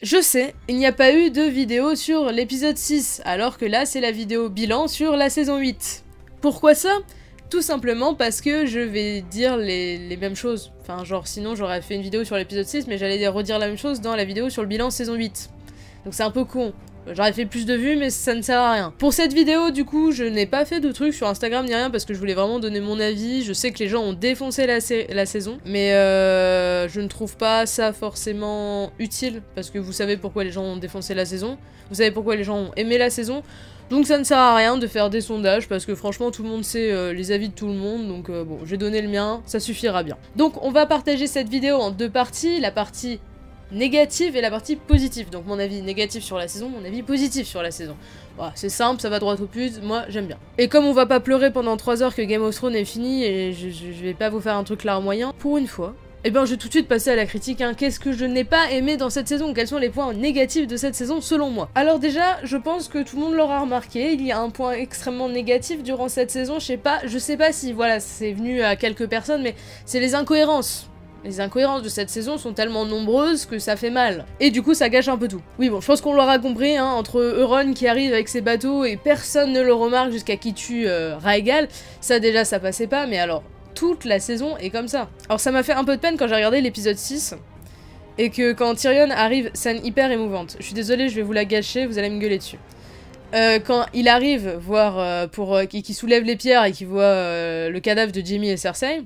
Je sais, il n'y a pas eu de vidéo sur l'épisode 6, alors que là c'est la vidéo bilan sur la saison 8. Pourquoi ça? Tout simplement parce que je vais dire les mêmes choses. Enfin genre sinon j'aurais fait une vidéo sur l'épisode 6 mais j'allais redire la même chose dans la vidéo sur le bilan saison 8. Donc c'est un peu con. J'aurais fait plus de vues mais ça ne sert à rien. Pour cette vidéo du coup je n'ai pas fait de trucs sur Instagram ni rien parce que je voulais vraiment donner mon avis. Je sais que les gens ont défoncé la saison mais je ne trouve pas ça forcément utile parce que vous savez pourquoi les gens ont défoncé la saison. Vous savez pourquoi les gens ont aimé la saison. Donc ça ne sert à rien de faire des sondages parce que franchement tout le monde sait les avis de tout le monde donc bon j'ai donné le mien, ça suffira bien. Donc on va partager cette vidéo en deux parties, la partie négative et la partie positive. Donc mon avis négatif sur la saison, mon avis positif sur la saison. Voilà, c'est simple, ça va droit au but, moi j'aime bien. Et comme on va pas pleurer pendant 3 heures que Game of Thrones est fini et je vais pas vous faire un truc larmoyant, pour une fois, eh ben je vais tout de suite passer à la critique, hein. Qu'est-ce que je n'ai pas aimé dans cette saison? Quels sont les points négatifs de cette saison selon moi? Alors déjà, je pense que tout le monde l'aura remarqué, il y a un point extrêmement négatif durant cette saison, je sais pas si voilà, c'est venu à quelques personnes, mais c'est les incohérences. Les incohérences de cette saison sont tellement nombreuses que ça fait mal. Et du coup, ça gâche un peu tout. Oui, bon, je pense qu'on l'aura compris, hein, entre Euron qui arrive avec ses bateaux et personne ne le remarque jusqu'à qui tue Rhaegal, ça déjà, ça passait pas, mais alors, toute la saison est comme ça. Alors ça m'a fait un peu de peine quand j'ai regardé l'épisode 6, et que quand Tyrion arrive, scène hyper émouvante. Je suis désolée, je vais vous la gâcher, vous allez me gueuler dessus. Quand il arrive voir, qui soulève les pierres et qui voit le cadavre de Jaime et Cersei,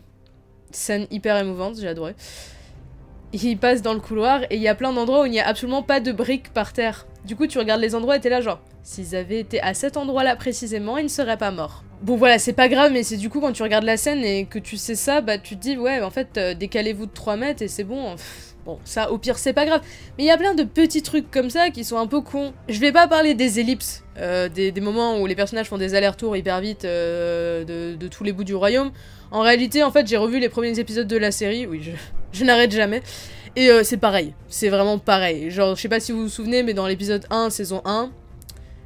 scène hyper émouvante, j'ai adoré. Il passe dans le couloir et il y a plein d'endroits où il n'y a absolument pas de briques par terre. Du coup, tu regardes les endroits et t'es là genre, s'ils avaient été à cet endroit-là précisément, ils ne seraient pas morts. Bon voilà, c'est pas grave, mais c'est du coup quand tu regardes la scène et que tu sais ça, bah tu te dis, ouais, en fait, décalez-vous de 3 mètres et c'est bon. Bon, ça, au pire, c'est pas grave. Mais il y a plein de petits trucs comme ça qui sont un peu cons. Je vais pas parler des ellipses, des moments où les personnages font des allers-retours hyper vite de tous les bouts du royaume. En réalité, en fait, j'ai revu les premiers épisodes de la série, oui, je n'arrête jamais. Et c'est pareil, c'est vraiment pareil. Genre, je sais pas si vous vous souvenez, mais dans l'épisode 1, saison 1,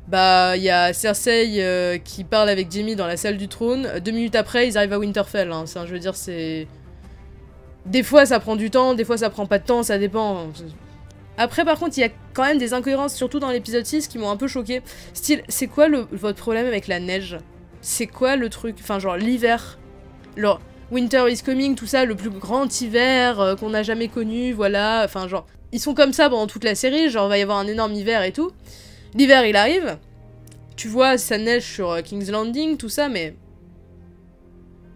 bah, il y a Cersei qui parle avec Jaime dans la salle du trône. 2 minutes après, ils arrivent à Winterfell, hein. Je veux dire, c'est... Des fois, ça prend du temps, des fois, ça prend pas de temps, ça dépend. Après, par contre, il y a quand même des incohérences, surtout dans l'épisode 6, qui m'ont un peu choqué. Style, c'est quoi votre problème avec la neige? C'est quoi le truc? Enfin, genre, l'hiver. Genre, Winter is coming, tout ça, le plus grand hiver qu'on a jamais connu, voilà. Enfin, genre, ils sont comme ça pendant toute la série, genre, il va y avoir un énorme hiver et tout. L'hiver, il arrive. Tu vois, ça neige sur King's Landing, tout ça, mais...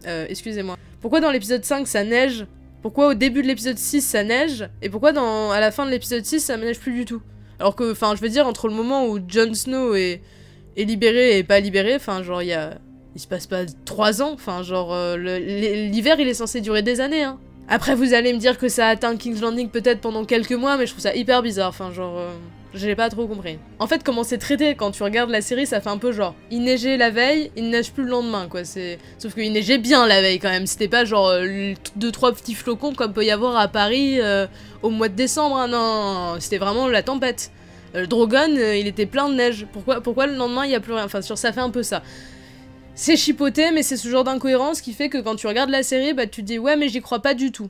excusez-moi. Pourquoi dans l'épisode 5, ça neige? Pourquoi au début de l'épisode 6, ça neige? Et pourquoi à la fin de l'épisode 6, ça neige plus du tout? Alors que, enfin, je veux dire, entre le moment où Jon Snow est libéré et pas libéré, enfin, genre, il se passe pas 3 ans, enfin, genre, l'hiver, il est censé durer des années, hein. Après, vous allez me dire que ça a atteint King's Landing peut-être pendant quelques mois, mais je trouve ça hyper bizarre, enfin, genre... j'ai pas trop compris. En fait, comment c'est traité quand tu regardes la série, ça fait un peu genre, il neigeait la veille, il neige plus le lendemain, quoi. Sauf qu'il neigeait bien la veille quand même. C'était pas genre 2-3 petits flocons comme peut y avoir à Paris au mois de décembre. Hein. Non, c'était vraiment la tempête. Drogon, il était plein de neige. Pourquoi le lendemain il y a plus rien? Enfin, ça fait un peu ça. C'est chipoté, mais c'est ce genre d'incohérence qui fait que quand tu regardes la série, bah tu te dis ouais, mais j'y crois pas du tout.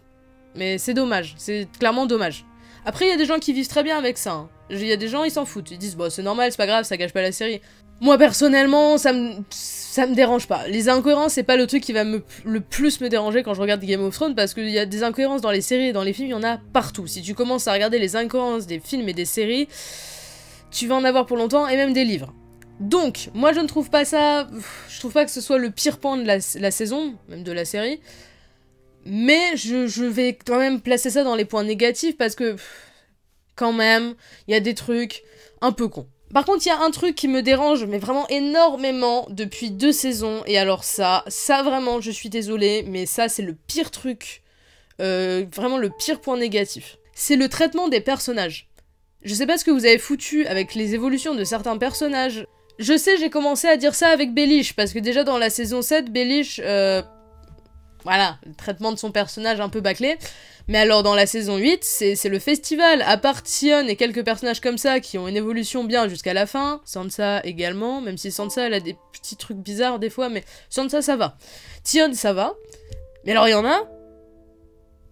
Mais c'est dommage, c'est clairement dommage. Après, il y a des gens qui vivent très bien avec ça. Hein. Il y a des gens, ils s'en foutent. Ils disent, bon, c'est normal, c'est pas grave, ça gâche pas la série. Moi, personnellement, ça me dérange pas. Les incohérences, c'est pas le truc qui va le plus me déranger quand je regarde Game of Thrones, parce qu'il y a des incohérences dans les séries et dans les films, il y en a partout. Si tu commences à regarder les incohérences des films et des séries, tu vas en avoir pour longtemps, et même des livres. Donc, moi, je ne trouve pas ça... Je trouve pas que ce soit le pire point de la saison, même de la série. Mais je vais quand même placer ça dans les points négatifs, parce que... quand même, il y a des trucs un peu cons. Par contre, il y a un truc qui me dérange, mais vraiment énormément, depuis 2 saisons, et alors ça vraiment, je suis désolée, mais ça, c'est le pire truc, vraiment le pire point négatif. C'est le traitement des personnages. Je sais pas ce que vous avez foutu avec les évolutions de certains personnages. Je sais, j'ai commencé à dire ça avec Baelish, parce que déjà dans la saison 7, Baelish, voilà, le traitement de son personnage un peu bâclé. Mais alors dans la saison 8, c'est le festival. À part Tion et quelques personnages comme ça qui ont une évolution bien jusqu'à la fin. Sansa également, même si Sansa elle a des petits trucs bizarres des fois, mais Sansa ça va. Tion ça va. Mais alors il y en a...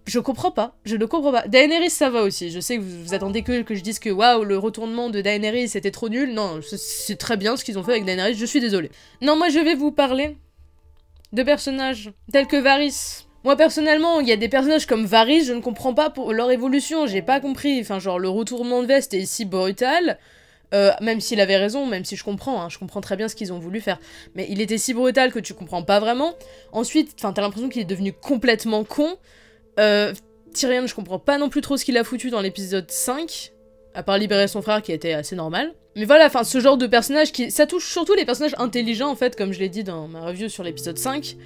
Je comprends pas, je ne comprends pas. Daenerys ça va aussi, je sais que vous attendez que je dise que waouh, le retournement de Daenerys c'était trop nul. Non, c'est très bien ce qu'ils ont fait avec Daenerys, je suis désolée. Non, moi je vais vous parler de personnages tels que Varys. Moi personnellement, il y a des personnages comme Varys, je ne comprends pas pour leur évolution, j'ai pas compris. Enfin genre le retournement de veste est si brutal, même s'il avait raison, même si je comprends, hein, je comprends très bien ce qu'ils ont voulu faire. Mais il était si brutal que tu comprends pas vraiment. Ensuite, enfin t'as l'impression qu'il est devenu complètement con. Tyrion, je comprends pas non plus trop ce qu'il a foutu dans l'épisode 5, à part libérer son frère qui était assez normal. Mais voilà, enfin ce genre de personnage qui... Ça touche surtout les personnages intelligents en fait, comme je l'ai dit dans ma review sur l'épisode 5.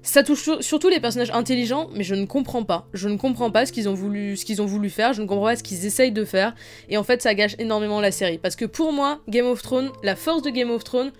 Ça touche surtout les personnages intelligents, mais je ne comprends pas. Je ne comprends pas ce qu'ils ont voulu faire, je ne comprends pas ce qu'ils essayent de faire, et en fait ça gâche énormément la série. Parce que pour moi, Game of Thrones, la force de Game of Thrones,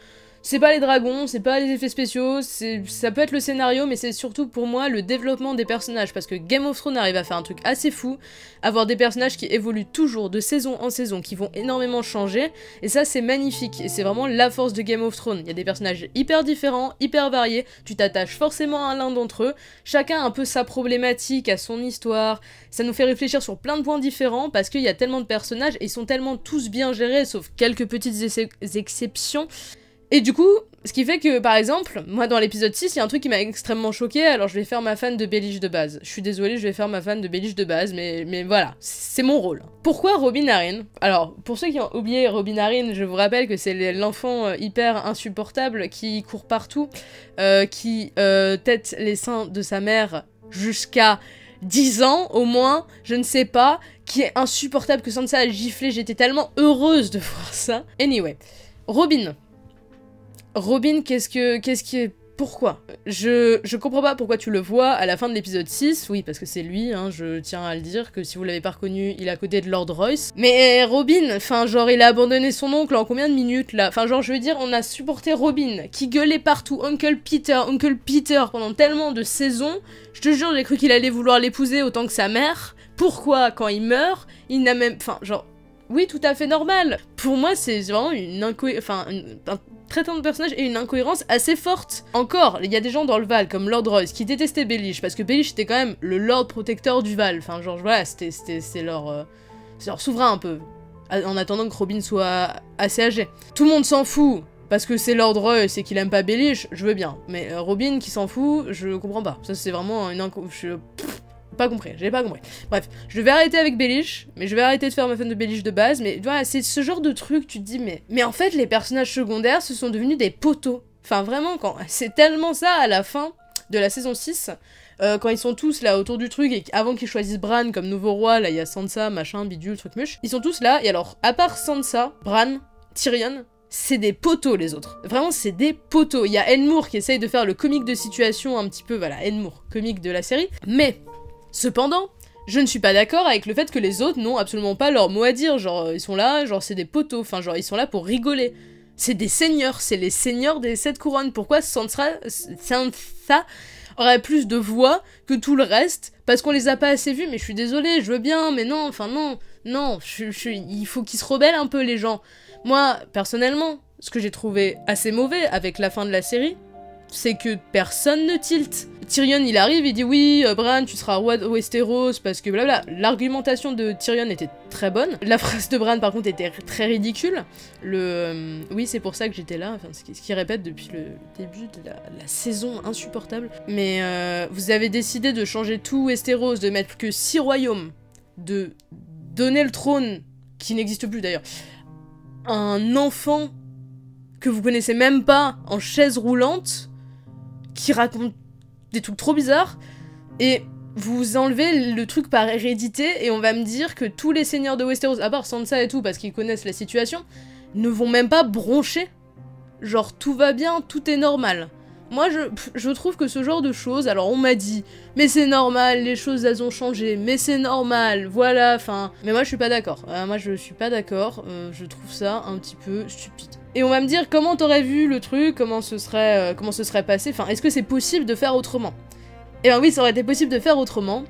c'est pas les dragons, c'est pas les effets spéciaux, ça peut être le scénario, mais c'est surtout pour moi le développement des personnages, parce que Game of Thrones arrive à faire un truc assez fou, avoir des personnages qui évoluent toujours de saison en saison, qui vont énormément changer, et ça c'est magnifique, et c'est vraiment la force de Game of Thrones. Il y a des personnages hyper différents, hyper variés, tu t'attaches forcément à l'un d'entre eux, chacun a un peu sa problématique, a son histoire, ça nous fait réfléchir sur plein de points différents, parce qu'il y a tellement de personnages, et ils sont tellement tous bien gérés, sauf quelques petites exceptions. Et du coup, ce qui fait que, par exemple, moi dans l'épisode 6, il y a un truc qui m'a extrêmement choqué, alors je vais faire ma fan de Baelish de base. Je suis désolée, je vais faire ma fan de Baelish de base, mais voilà, c'est mon rôle. Pourquoi Robin Arryn? Alors, pour ceux qui ont oublié Robin Arryn, je vous rappelle que c'est l'enfant hyper insupportable qui court partout, qui tète les seins de sa mère jusqu'à 10 ans au moins, je ne sais pas, qui est insupportable, que Sansa a giflé, j'étais tellement heureuse de voir ça. Anyway, Robin, qu'est-ce que... Pourquoi? Je comprends pas pourquoi tu le vois à la fin de l'épisode 6, oui, parce que c'est lui, hein, je tiens à le dire, que si vous l'avez pas reconnu, il est à côté de Lord Royce. Mais Robin, enfin genre, il a abandonné son oncle en combien de minutes, là? Enfin genre, je veux dire, on a supporté Robin, qui gueulait partout, Uncle Peter, pendant tellement de saisons, je te jure, j'ai cru qu'il allait vouloir l'épouser autant que sa mère. Pourquoi, quand il meurt, il n'a même... Enfin, genre... Oui, tout à fait normal. Pour moi, c'est vraiment une un traitement de personnage et une incohérence assez forte. Encore, il y a des gens dans le Val, comme Lord Royce, qui détestaient Baelish, parce que Baelish était quand même le Lord protecteur du Val. Enfin, genre, voilà, c'est leur souverain un peu, en attendant que Robin soit assez âgé. Tout le monde s'en fout, parce que c'est Lord Royce et qu'il aime pas Baelish, je veux bien. Mais Robin qui s'en fout, je comprends pas. Ça, c'est vraiment une pas compris, j'ai pas compris. Bref, je vais arrêter avec Baelish, mais je vais arrêter de faire ma fan de Baelish de base, mais voilà, c'est ce genre de truc, tu te dis, mais en fait, les personnages secondaires, ce sont devenus des poteaux. Enfin, vraiment, c'est tellement ça à la fin de la saison 6, quand ils sont tous là autour du truc, et avant qu'ils choisissent Bran comme nouveau roi, là, il y a Sansa, machin, bidule, truc muche, ils sont tous là, et alors, à part Sansa, Bran, Tyrion, c'est des poteaux les autres. Vraiment, c'est des poteaux. Il y a Edmure qui essaye de faire le comique de situation un petit peu, voilà, Edmure, comique de la série, mais... Cependant, je ne suis pas d'accord avec le fait que les autres n'ont absolument pas leur mot à dire, genre ils sont là, genre c'est des poteaux, enfin genre ils sont là pour rigoler. C'est des seigneurs, c'est les seigneurs des 7 couronnes. Pourquoi Sansa aurait plus de voix que tout le reste? Parce qu'on les a pas assez vus, mais je suis désolée, je veux bien, mais non, enfin non, il faut qu'ils se rebellent un peu les gens. Moi, personnellement, ce que j'ai trouvé assez mauvais avec la fin de la série, c'est que personne ne tilte. Tyrion, il arrive, il dit oui, Bran, tu seras roi de Westeros, parce que blabla. L'argumentation de Tyrion était très bonne. La phrase de Bran, par contre, était très ridicule. Oui, c'est pour ça que j'étais là, enfin, ce qu'il répète depuis le début de la saison insupportable. Mais vous avez décidé de changer tout Westeros, de mettre que 6 royaumes, de donner le trône, qui n'existe plus d'ailleurs, à un enfant que vous connaissez même pas, en chaise roulante, qui raconte des trucs trop bizarres, et vous enlevez le truc par hérédité, et on va me dire que tous les seigneurs de Westeros, à part Sansa et tout, parce qu'ils connaissent la situation, ne vont même pas broncher. Genre, tout va bien, tout est normal. Moi, je trouve que ce genre de choses, alors on m'a dit, mais c'est normal, les choses elles ont changé, mais c'est normal, voilà, enfin... Mais moi je suis pas d'accord, je trouve ça un petit peu stupide. Et on va me dire, comment t'aurais vu le truc, comment ce serait passé, enfin, est-ce que c'est possible de faire autrement? Eh ben oui, ça aurait été possible de faire autrement,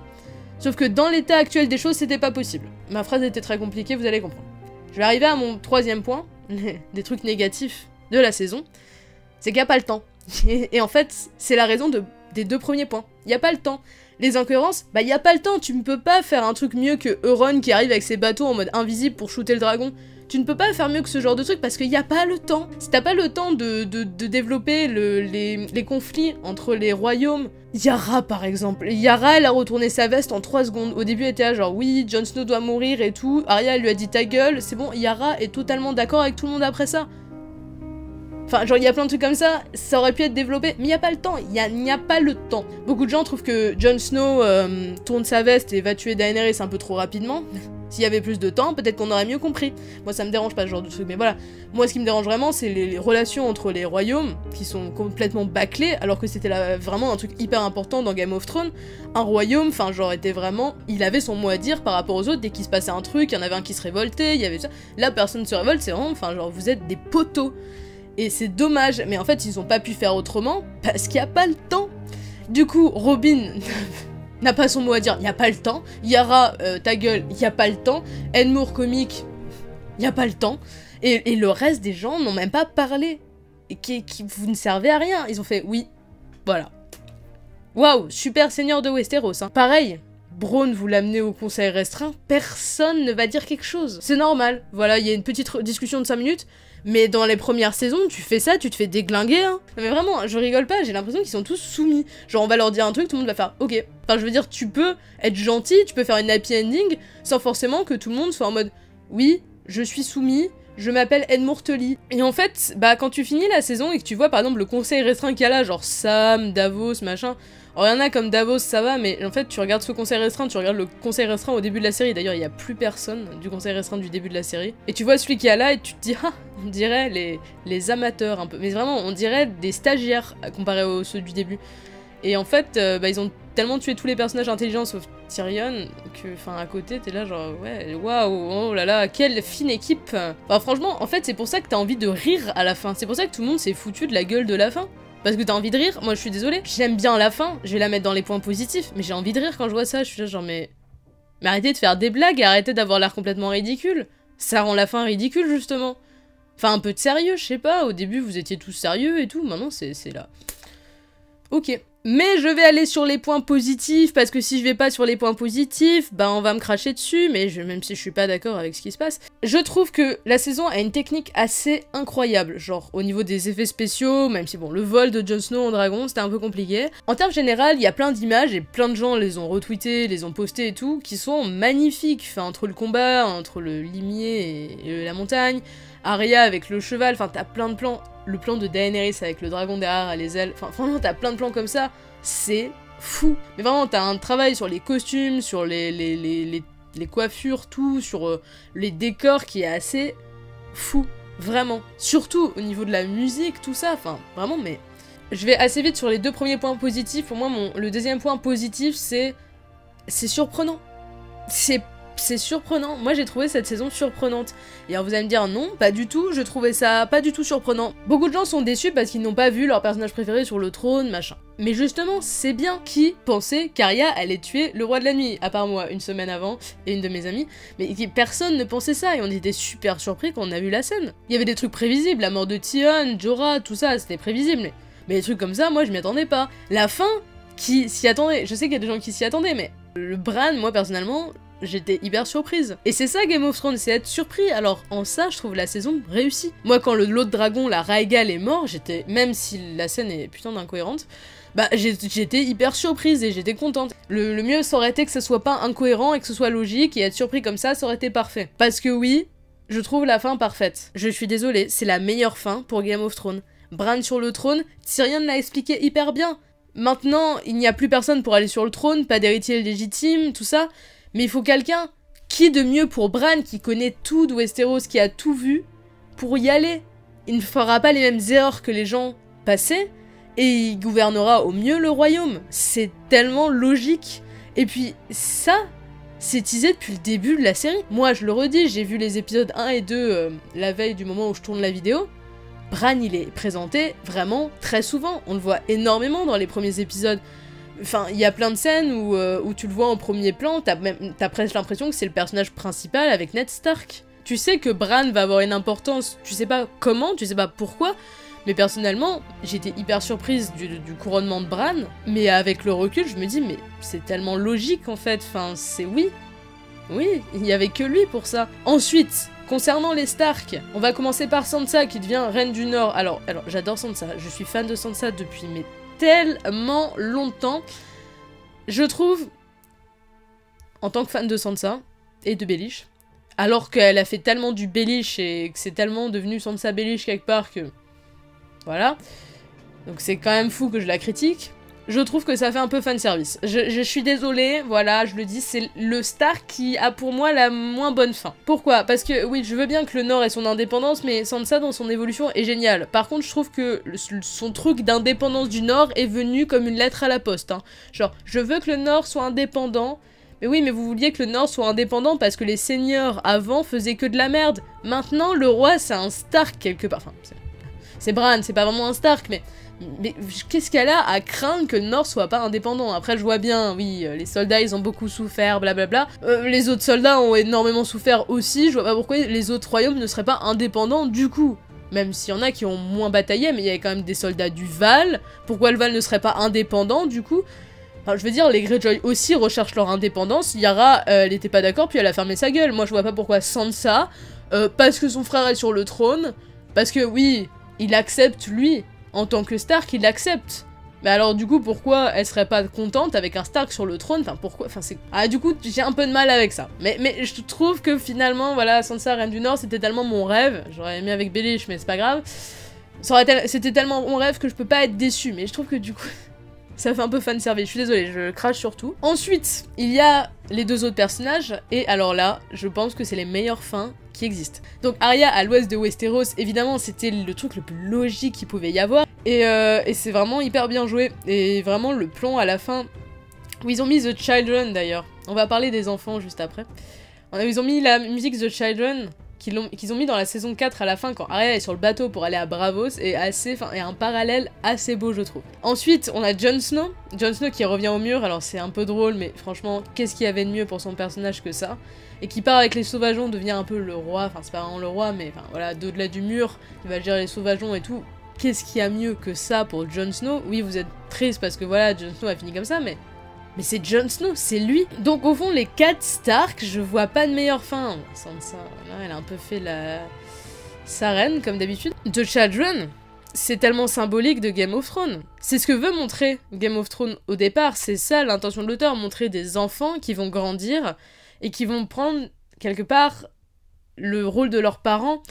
sauf que dans l'état actuel des choses, c'était pas possible. Ma phrase était très compliquée, vous allez comprendre. Je vais arriver à mon 3e point, des trucs négatifs de la saison, c'est qu'il n'y a pas le temps. Et en fait, c'est la raison des 2 premiers points. Il n'y a pas le temps. Les incohérences, bah y a pas le temps, tu ne peux pas faire un truc mieux que Euron qui arrive avec ses bateaux en mode invisible pour shooter le dragon. Tu ne peux pas faire mieux que ce genre de truc parce qu'il n'y a pas le temps. Si t'as pas le temps de développer les conflits entre les royaumes. Yara par exemple. Yara elle a retourné sa veste en 3 secondes. Au début elle était là genre oui, Jon Snow doit mourir et tout. Arya elle lui a dit ta gueule, c'est bon, Yara est totalement d'accord avec tout le monde après ça. Enfin, genre, il y a plein de trucs comme ça, ça aurait pu être développé, mais il n'y a pas le temps, il n'y a pas le temps. Beaucoup de gens trouvent que Jon Snow tourne sa veste et va tuer Daenerys un peu trop rapidement. S'il y avait plus de temps, peut-être qu'on aurait mieux compris. Moi, ça me dérange pas ce genre de truc, mais voilà. Moi, ce qui me dérange vraiment, c'est les relations entre les royaumes, qui sont complètement bâclées, alors que c'était vraiment un truc hyper important dans Game of Thrones. Un royaume, enfin, genre, était vraiment... Il avait son mot à dire par rapport aux autres, dès qu'il se passait un truc, il y en avait un qui se révoltait, il y avait ça. Là, personne ne se révolte, c'est vraiment... Enfin, genre, vous êtes des poteaux. Et c'est dommage, mais en fait, ils ont pas pu faire autrement, parce qu'il n'y a pas le temps. Du coup, Robin... n'a pas son mot à dire, y a pas le temps. Yara, ta gueule, y a pas le temps. Edmure comique, y a pas le temps. Et le reste des gens n'ont même pas parlé. Et vous ne servez à rien. Ils ont fait oui, voilà. Waouh, super seigneur de Westeros, hein. Pareil, Bronn vous l'amenez au conseil restreint, personne ne va dire quelque chose. C'est normal, voilà, il y a une petite discussion de 5 minutes. Mais dans les premières saisons, tu fais ça, tu te fais déglinguer, hein. Non mais vraiment, je rigole pas, j'ai l'impression qu'ils sont tous soumis. Genre on va leur dire un truc, tout le monde va faire ok. Enfin je veux dire, tu peux être gentil, tu peux faire une happy ending, sans forcément que tout le monde soit en mode oui, je suis soumis, je m'appelle Edmure Tully. Et en fait, bah quand tu finis la saison et que tu vois par exemple le conseil restreint qu'il y a là, genre Sam, Davos, machin... Alors il y en a comme Davos, ça va, mais en fait tu regardes ce conseil restreint, tu regardes le conseil restreint au début de la série, d'ailleurs il y a plus personne du conseil restreint du début de la série, et tu vois celui qui est là et tu te dis ah, on dirait les amateurs un peu, mais vraiment on dirait des stagiaires comparé aux ceux du début. Et en fait, bah, ils ont tellement tué tous les personnages intelligents sauf Tyrion, que enfin à côté t'es là genre ouais, waouh, oh là là, quelle fine équipe. Enfin franchement, en fait c'est pour ça que t'as envie de rire à la fin, c'est pour ça que tout le monde s'est foutu de la gueule de la fin. Parce que t'as envie de rire, moi je suis désolée, j'aime bien la fin, je vais la mettre dans les points positifs, mais j'ai envie de rire quand je vois ça, je suis là genre mais arrêtez de faire des blagues et arrêtez d'avoir l'air complètement ridicule, ça rend la fin ridicule justement. Enfin un peu de sérieux, je sais pas, au début vous étiez tous sérieux et tout, maintenant c'est là. Ok. Mais je vais aller sur les points positifs, parce que si je vais pas sur les points positifs, bah on va me cracher dessus, mais même si je suis pas d'accord avec ce qui se passe. Je trouve que la saison a une technique assez incroyable, genre au niveau des effets spéciaux, même si bon, le vol de Jon Snow en dragon, c'était un peu compliqué. En termes général, il y a plein d'images, et plein de gens les ont retweetées, les ont postées et tout, qui sont magnifiques, enfin entre le combat, entre le limier et la montagne, Arya avec le cheval, enfin t'as plein de plans. Le plan de Daenerys avec le dragon derrière, les ailes, enfin franchement t'as plein de plans comme ça, c'est fou. Mais vraiment t'as un travail sur les costumes, sur les coiffures, tout, sur les décors qui est assez fou, vraiment. Surtout au niveau de la musique, tout ça, enfin vraiment mais... Je vais assez vite sur les 2 premiers points positifs, pour moi le deuxième point positif c'est surprenant. C'est surprenant, moi j'ai trouvé cette saison surprenante. Et alors vous allez me dire non, pas du tout, je trouvais ça pas du tout surprenant. Beaucoup de gens sont déçus parce qu'ils n'ont pas vu leur personnage préféré sur le trône, machin. Mais justement, c'est bien. Qui pensait qu'Arya allait tuer le roi de la nuit, à part moi, une semaine avant, et une de mes amies. Mais personne ne pensait ça, et on était super surpris quand on a vu la scène. Il y avait des trucs prévisibles, la mort de Tion, Jorah, tout ça, c'était prévisible. Mais des trucs comme ça, moi je m'y attendais pas. La fin, qui s'y attendait, je sais qu'il y a des gens qui s'y attendaient, mais le Bran, moi personnellement... J'étais hyper surprise. Et c'est ça Game of Thrones, c'est être surpris. Alors en ça, je trouve la saison réussie. Moi quand l'autre dragon, la Rhaegal, est mort, j'étais, même si la scène est putain d'incohérente, bah j'étais hyper surprise et j'étais contente. Le mieux ça aurait été que ce soit pas incohérent et que ce soit logique, et être surpris comme ça aurait été parfait. Parce que oui, je trouve la fin parfaite. Je suis désolée, c'est la meilleure fin pour Game of Thrones. Bran sur le trône, Tyrion l'a expliqué hyper bien. Maintenant, il n'y a plus personne pour aller sur le trône, pas d'héritier légitime, tout ça. Mais il faut quelqu'un, qui de mieux pour Bran, qui connaît tout de Westeros, qui a tout vu, pour y aller. Il ne fera pas les mêmes erreurs que les gens passaient, et il gouvernera au mieux le royaume. C'est tellement logique. Et puis ça, c'est teasé depuis le début de la série. Moi, je le redis, j'ai vu les épisodes 1 et 2 la veille du moment où je tourne la vidéo. Bran, il est présenté vraiment très souvent. On le voit énormément dans les premiers épisodes. Enfin, il y a plein de scènes où tu le vois en premier plan, t'as presque l'impression que c'est le personnage principal avec Ned Stark. Tu sais que Bran va avoir une importance, tu sais pas comment, tu sais pas pourquoi, Mais personnellement, j'étais hyper surprise du couronnement de Bran, mais avec le recul, je me dis, mais c'est tellement logique en fait, enfin, c'est oui. Oui, il y avait que lui pour ça. Ensuite, concernant les Stark, on va commencer par Sansa qui devient reine du Nord. Alors j'adore Sansa, je suis fan de Sansa depuis mais tellement longtemps. Je trouve, en tant que fan de Sansa et de Baelish, alors qu'elle a fait tellement du Baelish et que c'est tellement devenu Sansa Baelish quelque part que... Voilà. Donc c'est quand même fou que je la critique. Je trouve que ça fait un peu fanservice. Je suis désolée, voilà, je le dis, c'est le Stark qui a pour moi la moins bonne fin. Pourquoi? Parce que, oui, je veux bien que le Nord ait son indépendance, mais Sansa dans son évolution est géniale. Par contre, je trouve que son truc d'indépendance du Nord est venu comme une lettre à la poste. Hein. Genre, je veux que le Nord soit indépendant, mais oui, mais vous vouliez que le Nord soit indépendant parce que les seigneurs avant faisaient que de la merde. Maintenant, le roi, c'est un Stark quelque part. Enfin, c'est Bran, c'est pas vraiment un Stark, mais qu'est-ce qu'elle a à craindre que le Nord soit pas indépendant? Après, je vois bien, oui, les soldats, ils ont beaucoup souffert, blablabla. Les autres soldats ont énormément souffert aussi, je vois pas pourquoi les autres royaumes ne seraient pas indépendants du coup. Même s'il y en a qui ont moins bataillé, mais il y avait quand même des soldats du Val. Pourquoi le Val ne serait pas indépendant du coup? Enfin, je veux dire, les Greyjoy aussi recherchent leur indépendance. Yara, elle était pas d'accord, puis elle a fermé sa gueule. Moi, je vois pas pourquoi Sansa, parce que son frère est sur le trône, parce que oui, il accepte lui. En tant que Stark, il l'accepte. Mais alors du coup, pourquoi elle serait pas contente avec un Stark sur le trône? Enfin, pourquoi? Enfin, c'est... Ah, du coup, j'ai un peu de mal avec ça. Mais je trouve que finalement, voilà, Sansa, Reine du Nord, c'était tellement mon rêve. J'aurais aimé avec Baelish, mais c'est pas grave. C'était tellement mon rêve que je peux pas être déçue. Mais je trouve que du coup... Ça fait un peu fanservice, je suis désolée, je crache sur tout. Ensuite, il y a les deux autres personnages, et alors là, je pense que c'est les meilleures fins qui existent. Donc Arya à l'ouest de Westeros, évidemment, c'était le truc le plus logique qu'il pouvait y avoir, et c'est vraiment hyper bien joué, et vraiment le plan à la fin, où ils ont mis The Children d'ailleurs, on va parler des enfants juste après, ils ont mis la musique The Children, qu'ils ont mis dans la saison 4 à la fin quand Arya est sur le bateau pour aller à Braavos et un parallèle assez beau je trouve. Ensuite on a Jon Snow qui revient au mur, alors c'est un peu drôle mais franchement qu'est-ce qu'il y avait de mieux pour son personnage que ça, et qui part avec les sauvageons, devient un peu le roi, enfin c'est pas vraiment le roi mais enfin voilà, d'au-delà du mur, il va gérer les sauvageons et tout. Qu'est-ce qu'il y a mieux que ça pour Jon Snow? Oui vous êtes triste parce que voilà Jon Snow a fini comme ça mais c'est Jon Snow, c'est lui. Donc au fond, les 4 Stark, je vois pas de meilleure fin. Sansa, là, elle a un peu fait sa reine, comme d'habitude. The Children, c'est tellement symbolique de Game of Thrones. C'est ce que veut montrer Game of Thrones au départ, c'est ça l'intention de l'auteur, montrer des enfants qui vont grandir et qui vont prendre, quelque part, le rôle de leurs parents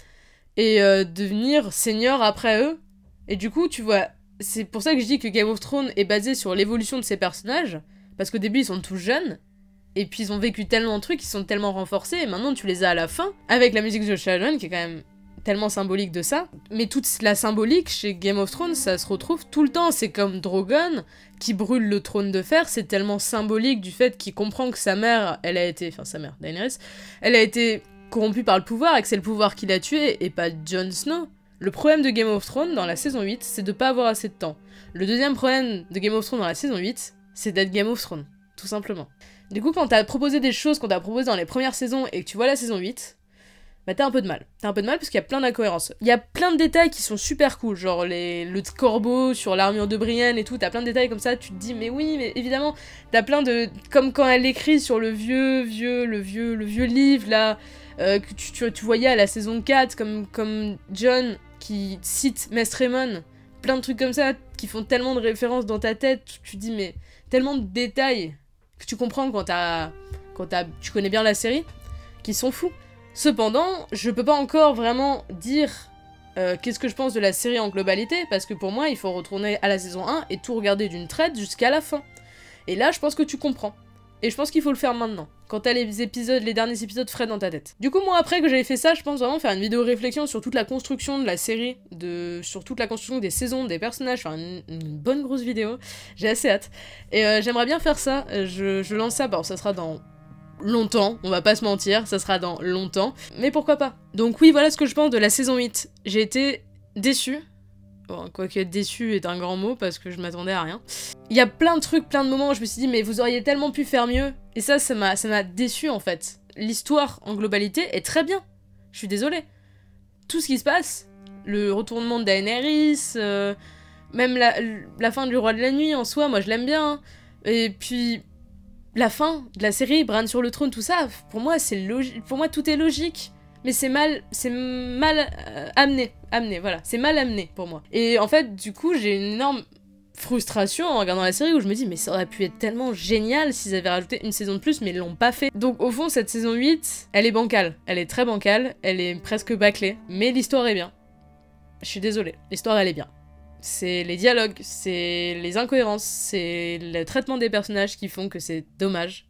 et devenir seigneurs après eux. Et du coup, tu vois, c'est pour ça que je dis que Game of Thrones est basé sur l'évolution de ses personnages. Parce qu'au début, ils sont tous jeunes, et puis ils ont vécu tellement de trucs, ils sont tellement renforcés, et maintenant tu les as à la fin, avec la musique de Children, qui est quand même tellement symbolique de ça. Mais toute la symbolique chez Game of Thrones, ça se retrouve tout le temps. C'est comme Drogon, qui brûle le trône de fer, c'est tellement symbolique du fait qu'il comprend que sa mère, sa mère, Daenerys, elle a été corrompue par le pouvoir, et que c'est le pouvoir qui l'a tué, et pas Jon Snow. Le problème de Game of Thrones dans la saison 8, c'est de pas avoir assez de temps. Le deuxième problème de Game of Thrones dans la saison 8, c'est d'être Game of Thrones, tout simplement. Du coup, quand t'as proposé des choses qu'on t'a proposées dans les premières saisons et que tu vois la saison 8, bah t'as un peu de mal. T'as un peu de mal parce qu'il y a plein d'incohérences. Il y a plein de détails qui sont super cool, genre le corbeau sur l'armure de Brienne et tout, t'as plein de détails comme ça, tu te dis mais oui, mais évidemment, t'as plein de... Comme quand elle écrit sur le vieux livre, là, que tu voyais à la saison 4, comme Jon qui cite Maester Aemon, plein de trucs comme ça qui font tellement de références dans ta tête, tu te dis mais tellement de détails que tu comprends quand tu connais bien la série, qui sont fous. Cependant, je peux pas encore vraiment dire qu'est-ce que je pense de la série en globalité, parce que pour moi, il faut retourner à la saison 1 et tout regarder d'une traite jusqu'à la fin. Et là, je pense que tu comprends. Et je pense qu'il faut le faire maintenant, quand t'as les derniers épisodes frais dans ta tête. Du coup, moi, après que j'avais fait ça, je pense vraiment faire une vidéo réflexion sur toute la construction de la série, sur toute la construction des saisons, des personnages, faire une bonne grosse vidéo. J'ai assez hâte. Et j'aimerais bien faire ça. Je lance ça, bon, ça sera dans longtemps, on va pas se mentir, ça sera dans longtemps. Mais pourquoi pas? Donc oui, voilà ce que je pense de la saison 8. J'ai été déçue. Bon, quoique déçu est un grand mot parce que je m'attendais à rien. Il y a plein de trucs, plein de moments où je me suis dit mais vous auriez tellement pu faire mieux. Et ça m'a déçu en fait. L'histoire en globalité est très bien. Je suis désolée. Tout ce qui se passe Le retournement de Daenerys, même la fin du Roi de la Nuit en soi, moi je l'aime bien. Hein. Et puis la fin de la série, Bran sur le trône, tout ça, pour moi c'est logique. Pour moi tout est logique. Mais c'est mal amené, voilà, c'est mal amené pour moi. Et en fait, du coup, j'ai une énorme frustration en regardant la série où je me dis mais ça aurait pu être tellement génial s'ils avaient rajouté une saison de plus, mais ils l'ont pas fait. Donc au fond, cette saison 8, elle est bancale, elle est très bancale, elle est presque bâclée, mais l'histoire est bien. Je suis désolée, l'histoire elle est bien. C'est les dialogues, c'est les incohérences, c'est le traitement des personnages qui font que c'est dommage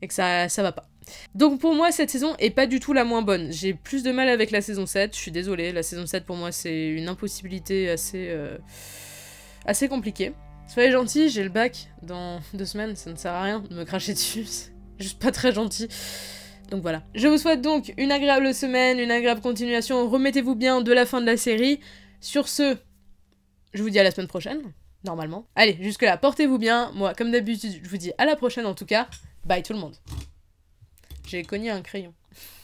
et que ça va pas. Donc pour moi, cette saison est pas du tout la moins bonne. J'ai plus de mal avec la saison 7, je suis désolée. La saison 7, pour moi, c'est une impossibilité assez compliquée. Soyez gentils, j'ai le bac dans 2 semaines, ça ne sert à rien de me cracher dessus. C'est juste pas très gentil. Donc voilà. Je vous souhaite donc une agréable semaine, une agréable continuation. Remettez-vous bien de la fin de la série. Sur ce, je vous dis à la semaine prochaine, normalement. Allez, jusque-là, portez-vous bien. Moi, comme d'habitude, je vous dis à la prochaine en tout cas. Bye tout le monde. J'ai cogné un crayon.